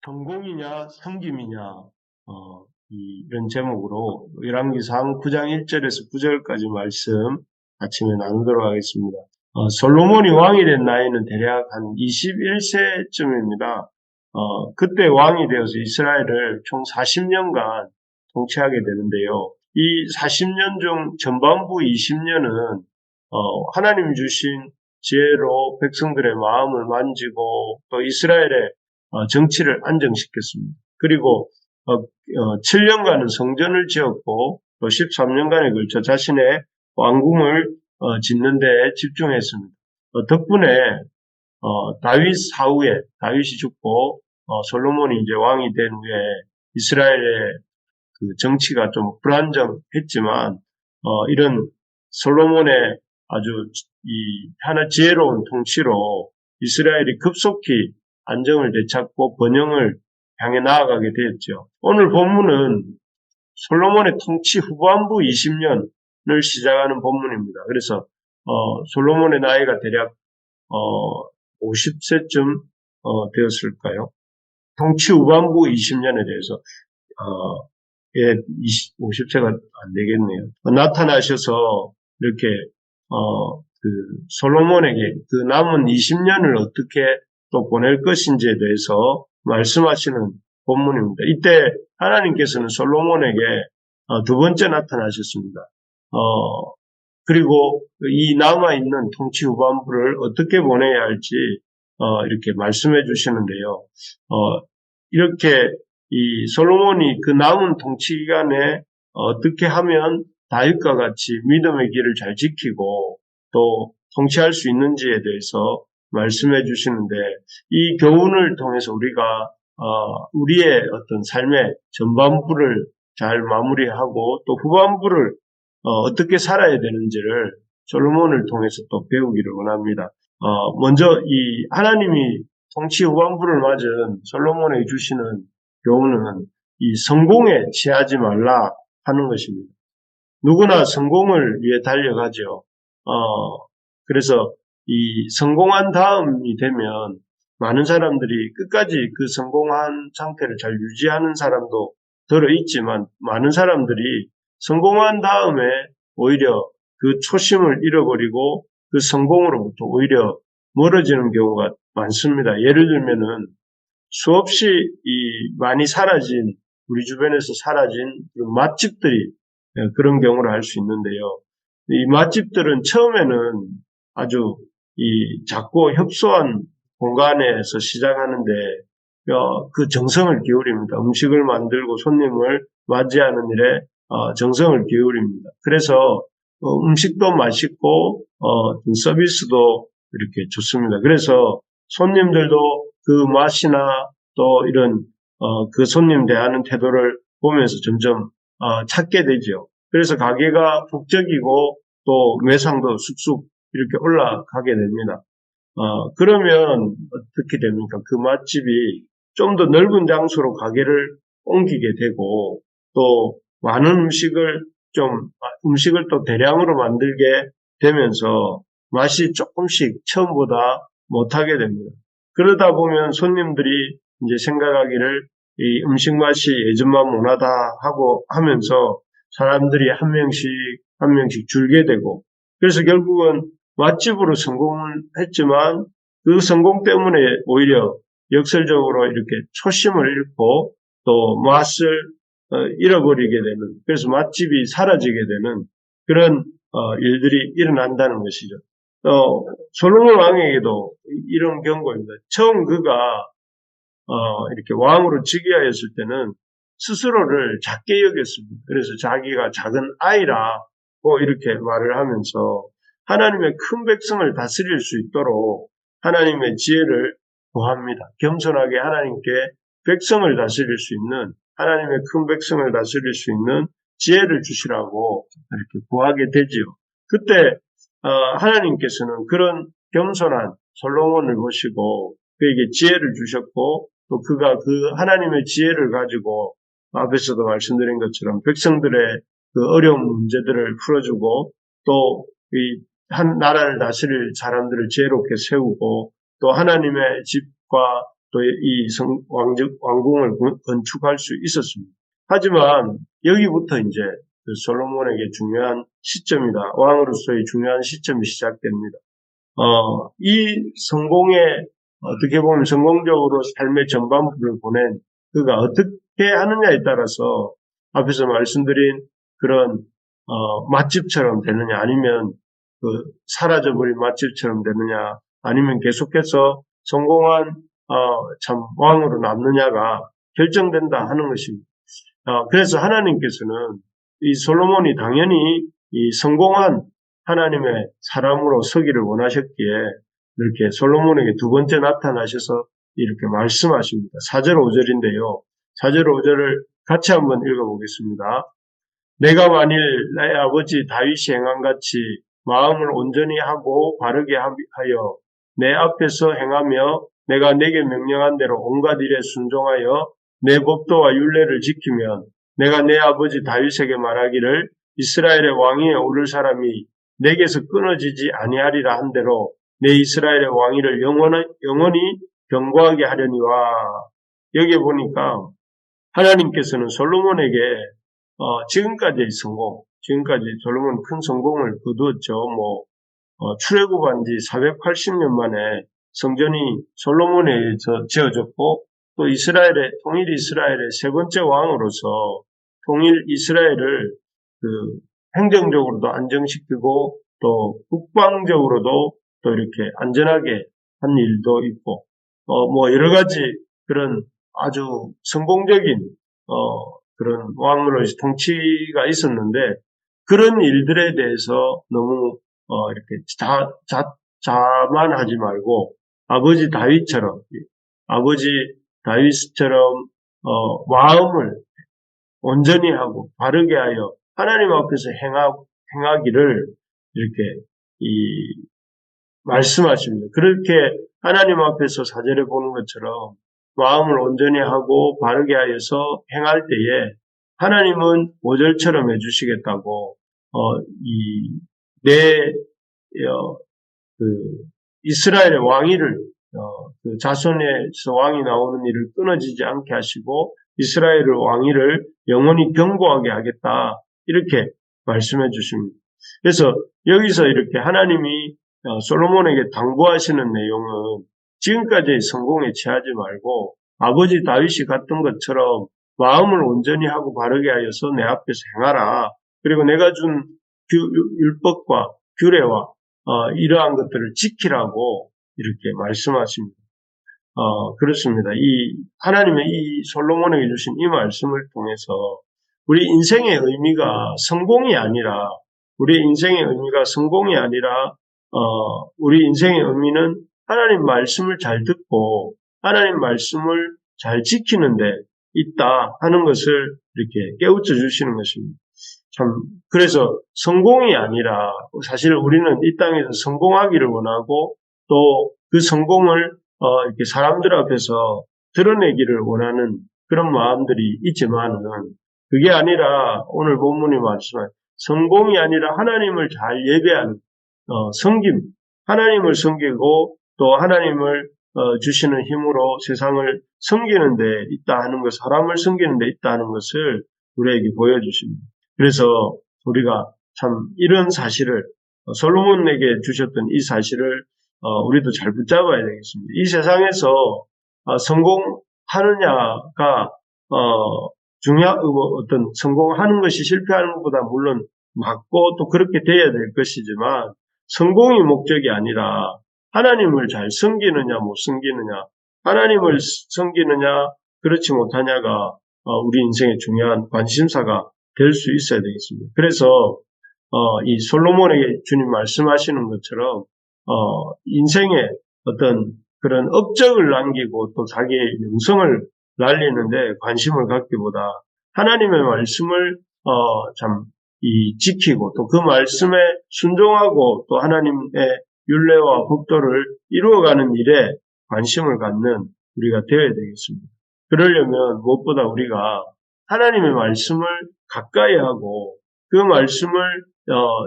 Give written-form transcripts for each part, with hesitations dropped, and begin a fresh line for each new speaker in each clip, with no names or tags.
성공이냐 섬김이냐 이런 제목으로 열왕기상 9장 1절에서 9절까지 말씀 아침에 나누도록 하겠습니다. 솔로몬이 왕이 된 나이는 대략 한 21세쯤입니다. 그때 왕이 되어서 이스라엘을 총 40년간 통치하게 되는데요. 이 40년 중 전반부 20년은 하나님 주신 지혜로 백성들의 마음을 만지고 또 이스라엘의 정치를 안정시켰습니다. 그리고 7년간은 성전을 지었고 또 13년간에 걸쳐 자신의 왕궁을 짓는 데 집중했습니다. 덕분에 다윗 사후에 다윗이 죽고 솔로몬이 이제 왕이 된 후에 이스라엘의 그 정치가 좀 불안정했지만 이런 솔로몬의 아주 이 하나 지혜로운 통치로 이스라엘이 급속히 안정을 되찾고 번영을 향해 나아가게 되었죠. 오늘 본문은 솔로몬의 통치 후반부 20년을 시작하는 본문입니다. 그래서 솔로몬의 나이가 대략 50세쯤 되었을까요? 통치 후반부 20년에 대해서 50세가 안 되겠네요. 나타나셔서 이렇게 그 솔로몬에게 그 남은 20년을 어떻게 또 보낼 것인지에 대해서 말씀하시는 본문입니다. 이때 하나님께서는 솔로몬에게 두 번째 나타나셨습니다. 그리고 이 남아있는 통치 후반부를 어떻게 보내야 할지 이렇게 말씀해 주시는데요. 이렇게 이 솔로몬이 그 남은 통치 기간에 어떻게 하면 다윗과 같이 믿음의 길을 잘 지키고 또 통치할 수 있는지에 대해서 말씀해 주시는데 이 교훈을 통해서 우리가 우리의 어떤 삶의 전반부를 잘 마무리하고 또 후반부를 어떻게 살아야 되는지를 솔로몬을 통해서 또 배우기를 원합니다. 먼저 이 하나님이 통치 후반부를 맞은 솔로몬에게 주시는 교훈은 이 성공에 취하지 말라 하는 것입니다. 누구나 성공을 위해 달려가죠. 그래서 이 성공한 다음이 되면 많은 사람들이 끝까지 그 성공한 상태를 잘 유지하는 사람도 들어있지만 많은 사람들이 성공한 다음에 오히려 그 초심을 잃어버리고 그 성공으로부터 오히려 멀어지는 경우가 많습니다. 예를 들면은 수없이 많이 사라진 우리 주변에서 사라진 맛집들이 그런 경우를 알 수 있는데요. 이 맛집들은 처음에는 아주 작고 협소한 공간에서 시작하는데 그 정성을 기울입니다. 음식을 만들고 손님을 맞이하는 일에 정성을 기울입니다. 그래서 음식도 맛있고 서비스도 이렇게 좋습니다. 그래서 손님들도 그 맛이나 또 이런 그 손님 대하는 태도를 보면서 점점 찾게 되죠. 그래서 가게가 북적이고 또 매상도 쑥쑥 이렇게 올라가게 됩니다. 그러면 어떻게 됩니까? 그 맛집이 좀 더 넓은 장소로 가게를 옮기게 되고 또 많은 음식을 또 대량으로 만들게 되면서 맛이 조금씩 처음보다 못하게 됩니다. 그러다 보면 손님들이 이제 생각하기를 이 음식 맛이 예전만 못하다 하고 하면서 사람들이 한 명씩 줄게 되고 그래서 결국은 맛집으로 성공을 했지만 그 성공 때문에 오히려 역설적으로 이렇게 초심을 잃고 또 맛을 잃어버리게 되는 그래서 맛집이 사라지게 되는 그런 일들이 일어난다는 것이죠. 솔로몬 왕에게도 이런 경고입니다. 처음 그가 이렇게 왕으로 즉위하였을 때는 스스로를 작게 여겼습니다. 그래서 자기가 작은 아이라고 이렇게 말을 하면서 하나님의 큰 백성을 다스릴 수 있도록 하나님의 지혜를 구합니다. 겸손하게 하나님께 백성을 다스릴 수 있는 하나님의 큰 백성을 다스릴 수 있는 지혜를 주시라고 이렇게 구하게 되지요. 그때 하나님께서는 그런 겸손한 솔로몬을 보시고 그에게 지혜를 주셨고 또 그가 그 하나님의 지혜를 가지고 앞에서도 말씀드린 것처럼 백성들의 그 어려운 문제들을 풀어주고 또 이 한 나라를 다스릴 사람들을 지혜롭게 세우고 또 하나님의 집과 또 이 왕궁을 건축할 수 있었습니다. 하지만 여기부터 이제 그 솔로몬에게 중요한 시점이다. 왕으로서의 중요한 시점이 시작됩니다. 이 성공에 어떻게 보면 성공적으로 삶의 전반부를 보낸 그가 어떻게 하느냐에 따라서 앞에서 말씀드린 그런 맛집처럼 되느냐 아니면 그 사라져버린 맛집처럼 되느냐 아니면 계속해서 성공한 참 왕으로 남느냐가 결정된다 하는 것입니다. 그래서 하나님께서는 이 솔로몬이 당연히 이 성공한 하나님의 사람으로 서기를 원하셨기에 이렇게 솔로몬에게 두 번째 나타나셔서 이렇게 말씀하십니다. 4절 5절인데요. 4절 5절을 같이 한번 읽어보겠습니다. 내가 만일 나의 아버지 다윗이 행한같이 마음을 온전히 하고 바르게 하여 내 앞에서 행하며 내가 내게 명령한 대로 온갖 일에 순종하여 내 법도와 율례를 지키면 내가 내 아버지 다윗에게 말하기를 이스라엘의 왕위에 오를 사람이 내게서 끊어지지 아니하리라 한 대로 내 이스라엘의 왕위를 영원히 견고하게 하려니와. 여기 보니까 하나님께서는 솔로몬에게 지금까지의 성공, 지금까지 솔로몬은 큰 성공을 거두었죠. 출애굽한 지 480년 만에 성전이 솔로몬에 의해서 지어졌고 또 통일 이스라엘의 세 번째 왕으로서 통일 이스라엘을 행정적으로도 안정시키고 또 국방적으로도 또 이렇게 안전하게 한 일도 있고 여러 가지 그런 아주 성공적인 그런 왕으로의 통치가 있었는데 그런 일들에 대해서 너무 이렇게 자만하지 말고 아버지 다윗처럼 마음을 온전히 하고 바르게 하여 하나님 앞에서 행하기를 이렇게 말씀하십니다. 그렇게 하나님 앞에서 4절에 보는 것처럼 마음을 온전히 하고 바르게 하여서 행할 때에 하나님은 5절처럼 해주시겠다고 이스라엘의 왕위를 그 자손에서 왕이 나오는 일을 끊어지지 않게 하시고 이스라엘의 왕위를 영원히 견고하게 하겠다 이렇게 말씀해 주십니다. 그래서 여기서 이렇게 하나님이 솔로몬에게 당부하시는 내용은 지금까지의 성공에 취하지 말고 아버지 다윗이 갔던 것처럼 마음을 온전히 하고 바르게 하여서 내 앞에서 행하라. 그리고 내가 준 율법과 규례와 이러한 것들을 지키라고 이렇게 말씀하십니다. 그렇습니다. 하나님의 이 솔로몬에게 주신 이 말씀을 통해서 우리 인생의 의미가 성공이 아니라 우리 인생의 의미는 하나님 말씀을 잘 듣고 하나님 말씀을 잘 지키는 데 있다 하는 것을 이렇게 깨우쳐 주시는 것입니다. 그래서 성공이 아니라 사실 우리는 이 땅에서 성공하기를 원하고 또 그 성공을 이렇게 사람들 앞에서 드러내기를 원하는 그런 마음들이 있지만은 그게 아니라 오늘 본문이 말씀한 성공이 아니라 하나님을 잘 예배하는 섬김, 하나님을 섬기고 또 하나님을 주시는 힘으로 세상을 섬기는 데 있다 하는 것, 사람을 섬기는 데 있다 하는 것을 우리에게 보여주십니다. 그래서 우리가 참 이런 사실을 솔로몬에게 주셨던 이 사실을 우리도 잘 붙잡아야 되겠습니다. 이 세상에서 성공하느냐가 어떤 성공하는 것이 실패하는 것보다 물론 맞고 또 그렇게 돼야 될 것이지만 성공이 목적이 아니라 하나님을 잘 섬기느냐 못 섬기느냐, 하나님을 섬기느냐 그렇지 못하냐가 우리 인생의 중요한 관심사가 될 수 있어야 되겠습니다. 그래서 이 솔로몬에게 주님 말씀하시는 것처럼 인생에 어떤 그런 업적을 남기고 또 자기의 명성을 날리는데 관심을 갖기보다 하나님의 말씀을 지키고 또 그 말씀에 순종하고 또 하나님의 율례와 법도를 이루어가는 일에 관심을 갖는 우리가 되어야 되겠습니다. 그러려면 무엇보다 우리가 하나님의 말씀을 가까이 하고 그 말씀을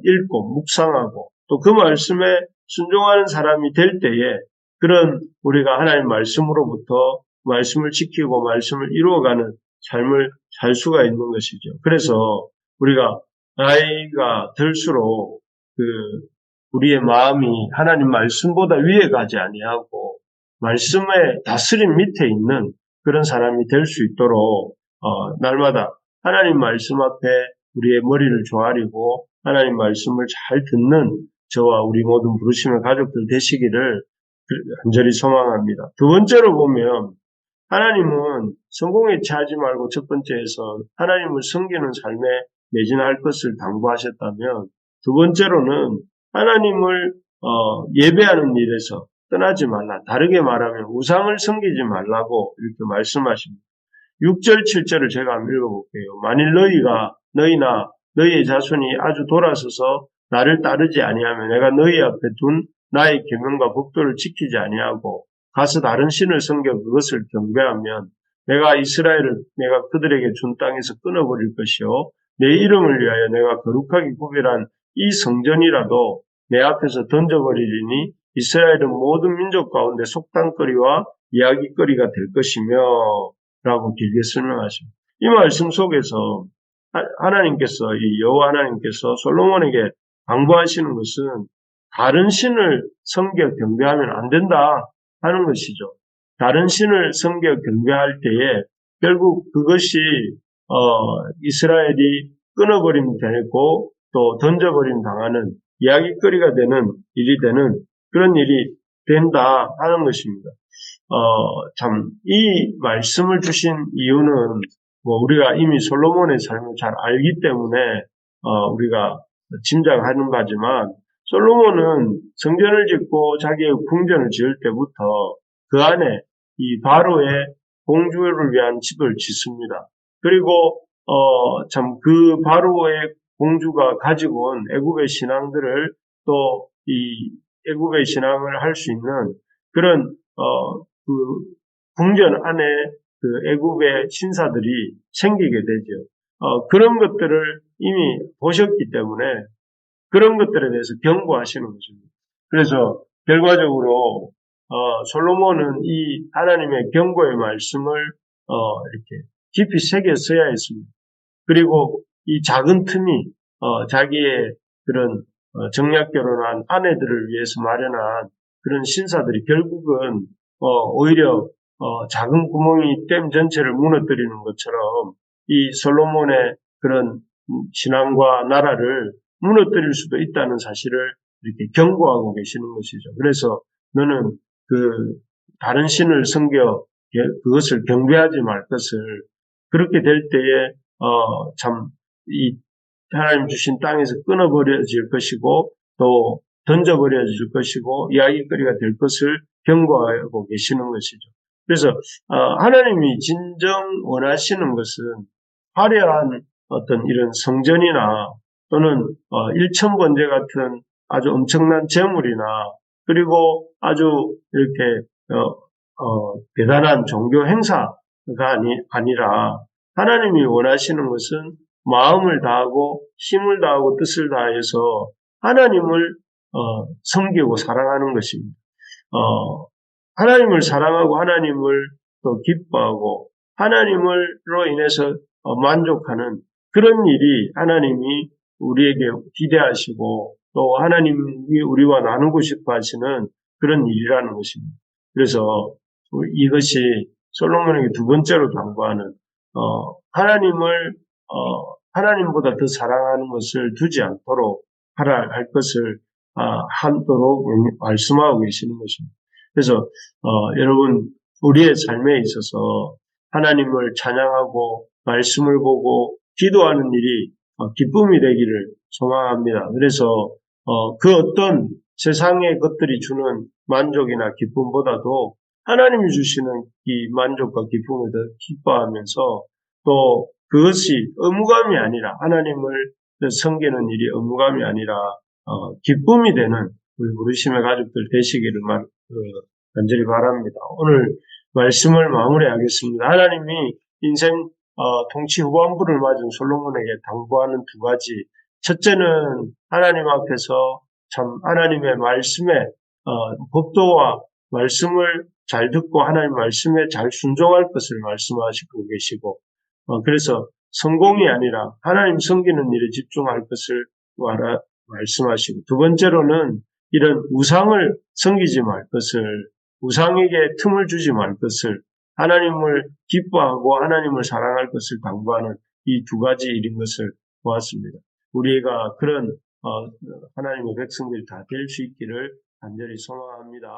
읽고 묵상하고 또 그 말씀에 순종하는 사람이 될 때에 그런 우리가 하나님 말씀으로부터 말씀을 지키고 말씀을 이루어가는 삶을 살 수가 있는 것이죠. 그래서 우리가 나이가 들수록 우리의 마음이 하나님 말씀보다 위에 가지 아니하고 말씀의 다스림 밑에 있는 그런 사람이 될 수 있도록 날마다 하나님 말씀 앞에 우리의 머리를 조아리고 하나님 말씀을 잘 듣는 저와 우리 모든 부르심의 가족들 되시기를 간절히 소망합니다. 두 번째로 보면 하나님은 성공에 취하지 말고 첫 번째에서 하나님을 섬기는 삶에 매진할 것을 당부하셨다면 두 번째로는 하나님을 예배하는 일에서 떠나지 말라. 다르게 말하면 우상을 섬기지 말라고 이렇게 말씀하십니다. 6절, 7절을 제가 한번 읽어볼게요. 만일 너희나 너희의 자손이 아주 돌아서서 나를 따르지 아니하면 내가 너희 앞에 둔 나의 계명과 법도를 지키지 아니하고 가서 다른 신을 섬겨 그것을 경배하면 내가 그들에게 준 땅에서 끊어버릴 것이요 내 이름을 위하여 내가 거룩하게 구별한 이 성전이라도 내 앞에서 던져버리리니 이스라엘은 모든 민족 가운데 속담거리와 이야기거리가 될 것이며 라고 길게 설명하십니다. 이 말씀 속에서 하나님께서 이 여호와 하나님께서 솔로몬에게 당부하시는 것은 다른 신을 섬겨 경배하면 안 된다 하는 것이죠. 다른 신을 섬겨 경배할 때에 결국 그것이 이스라엘이 끊어버림 되고 또 던져버림 당하는 이야기거리가 되는 일이 되는 그런 일이 된다 하는 것입니다. 이 말씀을 주신 이유는 우리가 이미 솔로몬의 삶을 잘 알기 때문에 우리가 짐작하는 바지만 솔로몬은 성전을 짓고 자기의 궁전을 지을 때부터 그 안에 이 바로의 공주를 위한 집을 짓습니다. 그리고 그 바로의 공주가 가지고 온 애굽의 신앙들을 또 이 애굽의 신앙을 할 수 있는 그런 그 궁전 안에 그 애굽의 신사들이 생기게 되죠. 그런 것들을 이미 보셨기 때문에 그런 것들에 대해서 경고하시는 것입니다. 그래서 결과적으로 솔로몬은 이 하나님의 경고의 말씀을 이렇게 깊이 새겨 써야 했습니다. 그리고 이 작은 틈이 자기의 그런 정략 결혼한 아내들을 위해서 마련한 그런 신사들이 결국은 오히려 작은 구멍이 댐 전체를 무너뜨리는 것처럼 이 솔로몬의 그런 신앙과 나라를 무너뜨릴 수도 있다는 사실을 이렇게 경고하고 계시는 것이죠. 그래서 너는 다른 신을 섬겨 그것을 경배하지 말 것을 그렇게 될 때에 이 하나님 주신 땅에서 끊어버려질 것이고 또 던져버려질 것이고 이야기거리가 될 것을 경고하고 계시는 것이죠. 그래서 하나님이 진정 원하시는 것은 화려한 어떤 이런 성전이나 또는 일천번제 같은 아주 엄청난 재물이나 그리고 아주 이렇게 대단한 종교 행사가 아니라 하나님이 원하시는 것은 마음을 다하고 힘을 다하고 뜻을 다해서 하나님을 섬기고 사랑하는 것입니다. 하나님을 사랑하고 하나님을 또 기뻐하고 하나님으로 인해서 만족하는 그런 일이 하나님이 우리에게 기대하시고 또 하나님이 우리와 나누고 싶어 하시는 그런 일이라는 것입니다. 그래서 이것이 솔로몬에게 두 번째로 당부하는 하나님보다 더 사랑하는 것을 두지 않도록 할 것을 하도록 말씀하고 계시는 것입니다. 그래서 여러분 우리의 삶에 있어서 하나님을 찬양하고 말씀을 보고 기도하는 일이 기쁨이 되기를 소망합니다. 그래서 그 어떤 세상의 것들이 주는 만족이나 기쁨보다도 하나님이 주시는 이 만족과 기쁨을 더 기뻐하면서 또 그것이 의무감이 아니라 하나님을 섬기는 일이 의무감이 아니라 기쁨이 되는 우리 부르심의 가족들 되시기를 간절히 바랍니다. 오늘 말씀을 마무리하겠습니다. 하나님이 인생 통치 후반부를 맞은 솔로몬에게 당부하는 두 가지. 첫째는 하나님 앞에서 참 하나님의 말씀에 법도와 말씀을 잘 듣고 하나님 말씀에 잘 순종할 것을 말씀하시고 계시고, 그래서 성공이 아니라 하나님 섬기는 일에 집중할 것을 말씀하시고, 두 번째로는 이런 우상을 섬기지 말 것을, 우상에게 틈을 주지 말 것을, 하나님을 기뻐하고 하나님을 사랑할 것을 당부하는 이 두 가지 일인 것을 보았습니다. 우리가 그런 하나님의 백성들이 다 될 수 있기를 간절히 소망합니다.